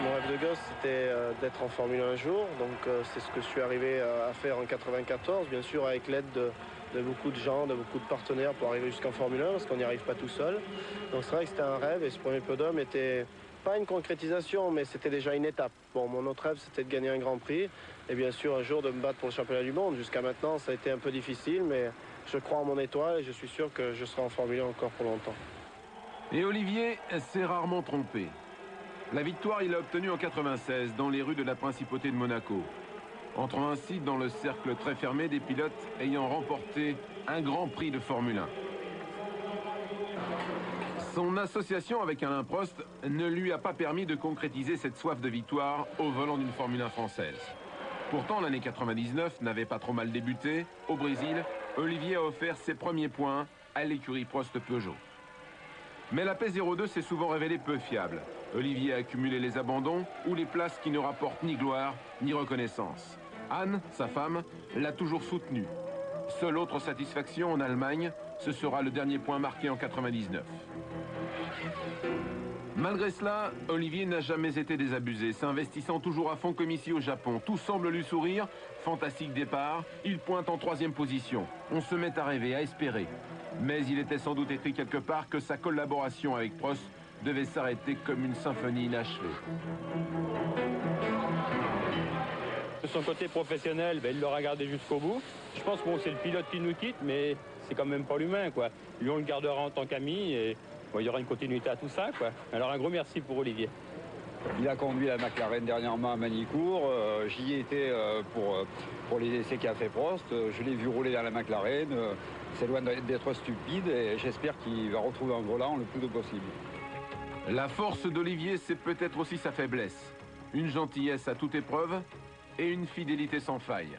Mon rêve de gosse, c'était d'être en Formule 1 un jour. Donc c'est ce que je suis arrivé à faire en 94, bien sûr avec l'aide de beaucoup de gens, de beaucoup de partenaires pour arriver jusqu'en Formule 1, parce qu'on n'y arrive pas tout seul. Donc c'est vrai que c'était un rêve et ce premier podium était pas une concrétisation, mais c'était déjà une étape. Bon, mon autre rêve, c'était de gagner un Grand Prix et bien sûr un jour de me battre pour le championnat du monde. Jusqu'à maintenant, ça a été un peu difficile, mais je crois en mon étoile et je suis sûr que je serai en Formule 1 encore pour longtemps. Et Olivier s'est rarement trompé. La victoire, il l'a obtenue en 96 dans les rues de la principauté de Monaco, entrant ainsi dans le cercle très fermé des pilotes ayant remporté un Grand Prix de Formule 1. Son association avec Alain Prost ne lui a pas permis de concrétiser cette soif de victoire au volant d'une Formule 1 française. Pourtant, l'année 99 n'avait pas trop mal débuté. Au Brésil, Olivier a offert ses premiers points à l'écurie Prost-Peugeot. Mais la P02 s'est souvent révélée peu fiable. Olivier a accumulé les abandons ou les places qui ne rapportent ni gloire ni reconnaissance. Anne, sa femme, l'a toujours soutenu. Seule autre satisfaction en Allemagne, ce sera le dernier point marqué en 99. Malgré cela, Olivier n'a jamais été désabusé, s'investissant toujours à fond comme ici au Japon. Tout semble lui sourire, fantastique départ, il pointe en 3e position. On se met à rêver, à espérer. Mais il était sans doute écrit quelque part que sa collaboration avec Prost devait s'arrêter comme une symphonie inachevée. De son côté professionnel, il l'aura gardé jusqu'au bout. Je pense que c'est le pilote qui nous quitte, mais c'est quand même pas l'humain, quoi. Lui, on le gardera en tant qu'ami et il y aura une continuité à tout ça, quoi. Alors un gros merci pour Olivier. Il a conduit la McLaren dernièrement à Manicourt. J'y étais pour les essais qu'a fait Prost. Je l'ai vu rouler dans la McLaren. C'est loin d'être stupide et j'espère qu'il va retrouver un volant le plus tôt possible. La force d'Olivier, c'est peut-être aussi sa faiblesse. Une gentillesse à toute épreuve et une fidélité sans faille.